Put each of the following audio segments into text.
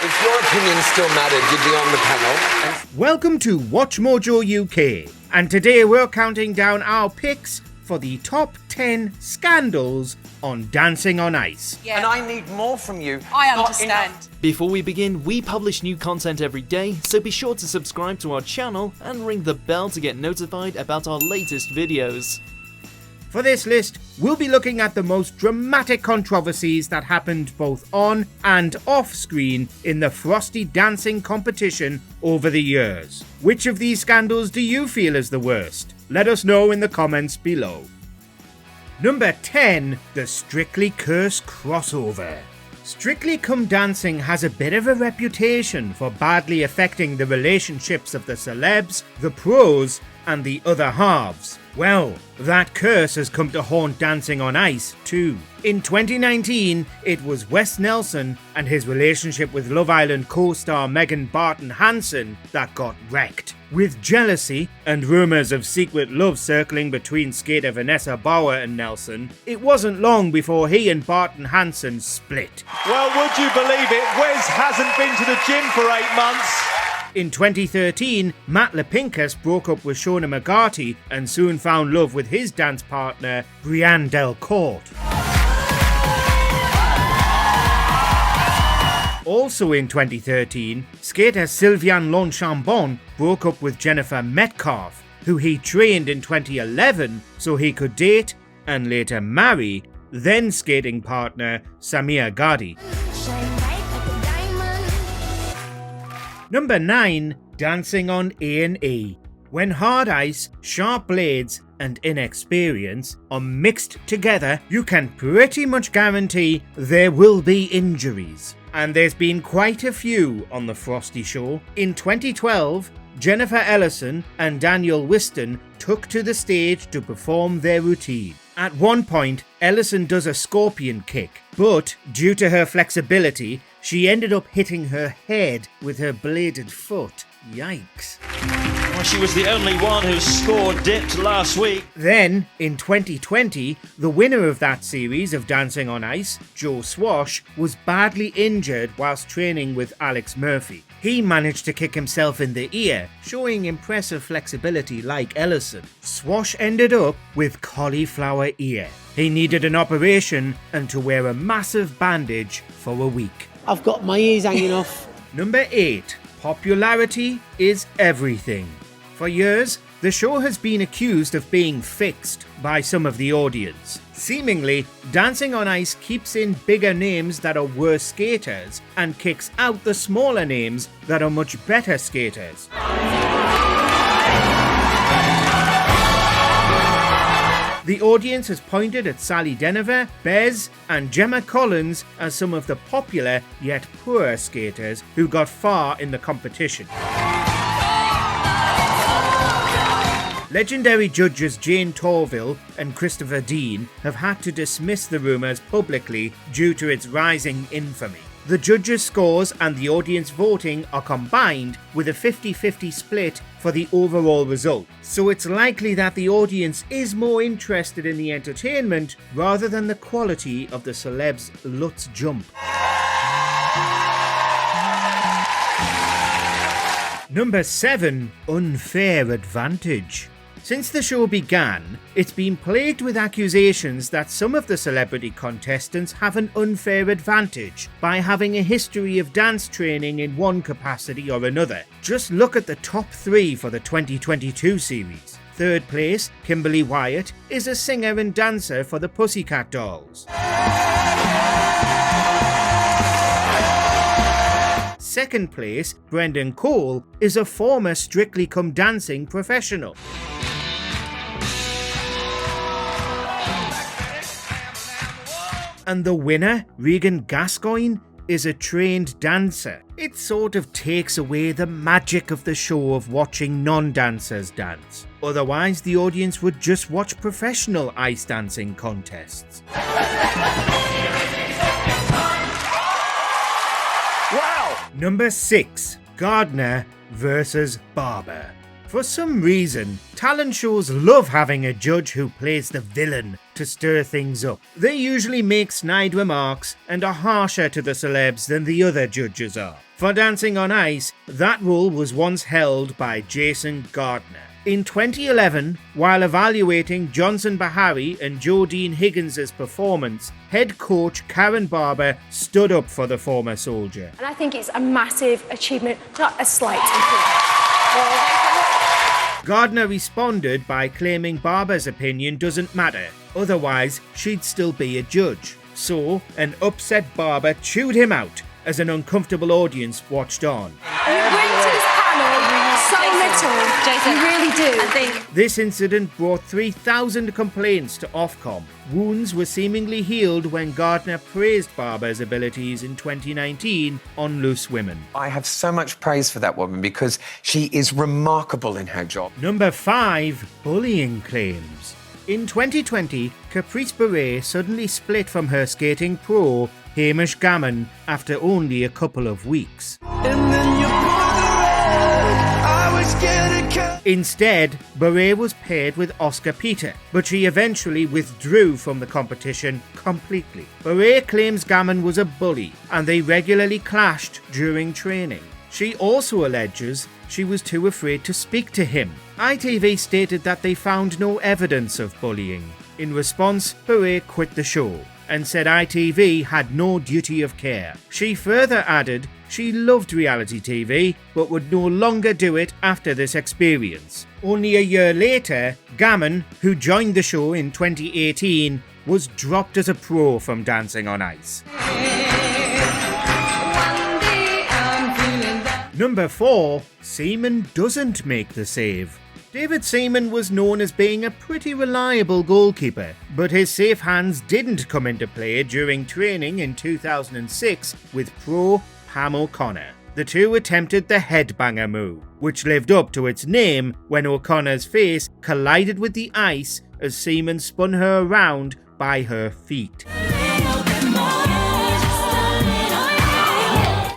if your opinion still mattered, you'd be on the panel. Welcome to WatchMojo UK, and today we're counting down our picks for the top 10 scandals on Dancing on Ice. Yeah. And I need more from you. I understand. Before we begin, we publish new content every day, so be sure to subscribe to our channel and ring the bell to get notified about our latest videos. For this list, we'll be looking at the most dramatic controversies that happened both on and off screen in the Frosty dancing competition over the years. Which of these scandals do you feel is the worst? Let us know in the comments below. Number 10. The Strictly Curse crossover. Strictly Come Dancing has a bit of a reputation for badly affecting the relationships of the celebs, the pros, and the other halves. Well, that curse has come to haunt Dancing on Ice too. In 2019, it was Wes Nelson and his relationship with Love Island co-star Megan Barton Hansen that got wrecked. With jealousy and rumours of secret love circling between skater Vanessa Bauer and Nelson, it wasn't long before he and Barton Hansen split. Well, would you believe it? Wes hasn't been to the gym for 8 months. In 2013, Matt Lepinkus broke up with Shona McGarty and soon found love with his dance partner, Brianne Delcourt. Also in 2013, skater Sylviane Lonchambon broke up with Jennifer Metcalf, who he trained in 2011 so he could date and later marry then skating partner Samir Gadi. Number 9. Dancing on A&E. When hard ice, sharp blades and inexperience are mixed together, you can pretty much guarantee there will be injuries. And there's been quite a few on the Frosty show. In 2012, Jennifer Ellison and Daniel Whiston took to the stage to perform their routine. At one point, Ellison does a scorpion kick, but due to her flexibility, she ended up hitting her head with her bladed foot. Yikes. Well, she was the only one who scored dipped last week. Then, in 2020, the winner of that series of Dancing on Ice, Joe Swash, was badly injured whilst training with Alex Murphy. He managed to kick himself in the ear, showing impressive flexibility like Ellison. Swash ended up with cauliflower ear. He needed an operation and to wear a massive bandage for a week. I've got my ears hanging off. Number 8. Popularity is everything. For years, the show has been accused of being fixed by some of the audience. Seemingly, Dancing on Ice keeps in bigger names that are worse skaters and kicks out the smaller names that are much better skaters. The audience has pointed at Sally Denver, Bez, and Gemma Collins as some of the popular yet poor skaters who got far in the competition. Legendary judges Jane Torville and Christopher Dean have had to dismiss the rumours publicly due to its rising infamy. The judges' scores and the audience voting are combined with a 50-50 split for the overall result, so it's likely that the audience is more interested in the entertainment rather than the quality of the celebs' Lutz jump. Number 7. Unfair advantage. Since the show began, it's been plagued with accusations that some of the celebrity contestants have an unfair advantage by having a history of dance training in one capacity or another. Just look at the top 3 for the 2022 series. Third place, Kimberly Wyatt, is a singer and dancer for the Pussycat Dolls. Second place, Brendan Cole, is a former Strictly Come Dancing professional. And the winner, Regan Gascoigne, is a trained dancer. It sort of takes away the magic of the show of watching non-dancers dance. Otherwise, the audience would just watch professional ice dancing contests. Wow! Number 6. Gardner versus Barber. For some reason, talent shows love having a judge who plays the villain to stir things up. They usually make snide remarks and are harsher to the celebs than the other judges are. For Dancing on Ice, that role was once held by Jason Gardner. In 2011, while evaluating Johnson Bahari and Jodine Higgins' performance, head coach Karen Barber stood up for the former soldier. And I think it's a massive achievement, not a slight improvement. Gardner responded by claiming Barber's opinion doesn't matter, otherwise she'd still be a judge. So, an upset Barber chewed him out as an uncomfortable audience watched on. You bring to this panel so little, Jason, you really do. I think This incident brought 3,000 complaints to Ofcom. Wounds were seemingly healed when Gardner praised Barber's abilities in 2019 on Loose Women. I have so much praise for that woman because she is remarkable in her job. Number 5. Bullying claims. In 2020, Caprice Beret suddenly split from her skating pro, Hamish Gammon, after only a couple of weeks. Instead, Beret was paired with Oscar Peter, but she eventually withdrew from the competition completely. Beret claims Gammon was a bully, and they regularly clashed during training. She also alleges she was too afraid to speak to him. ITV stated that they found no evidence of bullying. In response, Beret quit the show and said ITV had no duty of care. She further added she loved reality TV, but would no longer do it after this experience. Only a year later, Gammon, who joined the show in 2018, was dropped as a pro from Dancing on Ice. Number 4. Seaman doesn't make the save. David Seaman was known as being a pretty reliable goalkeeper, but his safe hands didn't come into play during training in 2006 with pro Pam O'Connor. The two attempted the headbanger move, which lived up to its name when O'Connor's face collided with the ice as Seaman spun her around by her feet.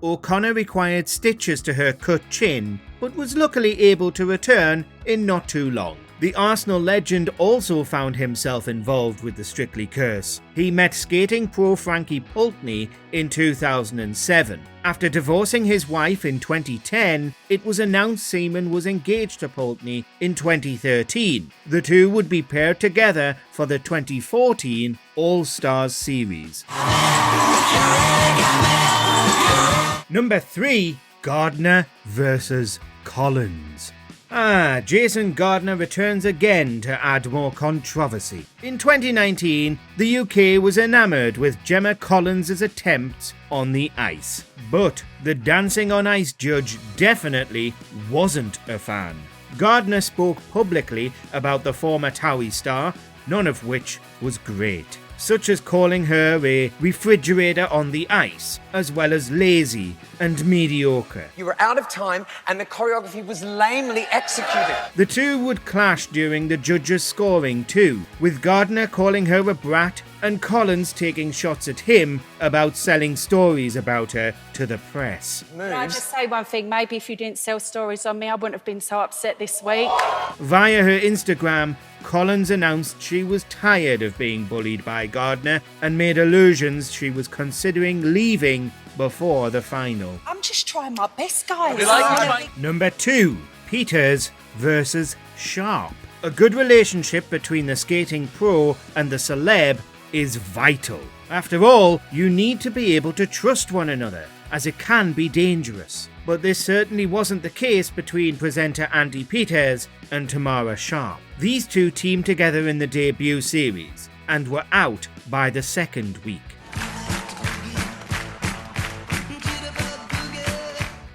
O'Connor required stitches to her cut chin, but was luckily able to return in not too long. The Arsenal legend also found himself involved with the Strictly curse. He met skating pro Frankie Pulteney in 2007. After divorcing his wife in 2010, it was announced Seaman was engaged to Pulteney in 2013. The two would be paired together for the 2014 All-Stars series. Number 3. Gardner versus Collins. Jason Gardner returns again to add more controversy. In 2019, the UK was enamoured with Gemma Collins' attempts on the ice. But the Dancing on Ice judge definitely wasn't a fan. Gardner spoke publicly about the former Towie star, none of which was great, such as calling her a refrigerator on the ice, as well as lazy and mediocre. You were out of time and the choreography was lamely executed. The two would clash during the judges' scoring too, with Gardner calling her a brat and Collins taking shots at him about selling stories about her to the press. Can I just say one thing? Maybe if you didn't sell stories on me, I wouldn't have been so upset this week. Via her Instagram, Collins announced she was tired of being bullied by Gardner and made allusions she was considering leaving before the final. I'm just trying my best, guys. Number 2. Peters versus Sharp. A good relationship between the skating pro and the celeb is vital. After all, you need to be able to trust one another, as it can be dangerous. But this certainly wasn't the case between presenter Andy Peters and Tamara Sharp. These two teamed together in the debut series and were out by the second week.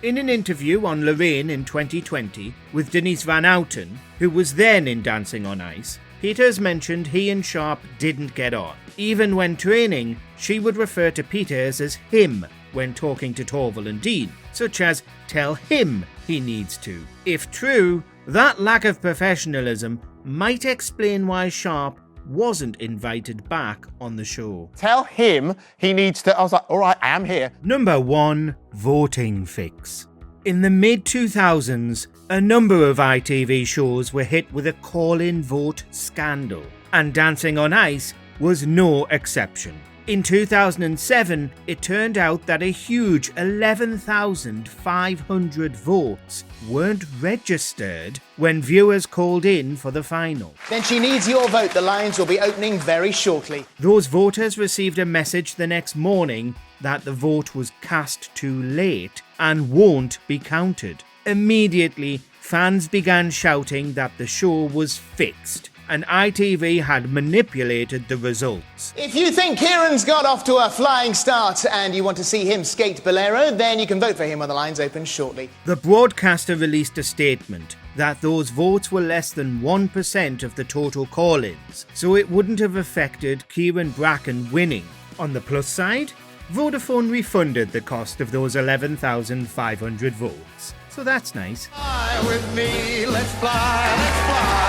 In an interview on Lorraine in 2020 with Denise Van Outen, who was then in Dancing on Ice, Peters mentioned he and Sharp didn't get on. Even when training, she would refer to Peters as him when talking to Torval and Dean, such as tell him he needs to. If true, that lack of professionalism might explain why Sharp wasn't invited back on the show. Tell him he needs to... I was like, all right, I am here. Number 1. Voting fix. In the mid-2000s, a number of ITV shows were hit with a call-in vote scandal, and Dancing on Ice was no exception. In 2007, it turned out that a huge 11,500 votes weren't registered when viewers called in for the final. Then she needs your vote. The lines will be opening very shortly. Those voters received a message the next morning that the vote was cast too late and won't be counted. Immediately, fans began shouting that the show was fixed and ITV had manipulated the results. If you think Kieran's got off to a flying start and you want to see him skate Bolero, then you can vote for him when the lines open shortly. The broadcaster released a statement that those votes were less than 1% of the total call-ins, so it wouldn't have affected Kieran Bracken winning. On the plus side, Vodafone refunded the cost of those 11,500 votes, so that's nice. Fly with me, let's fly, let's fly.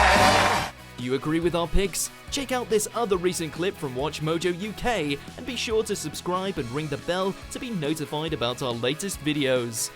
You agree with our picks? Check out this other recent clip from WatchMojo UK and be sure to subscribe and ring the bell to be notified about our latest videos.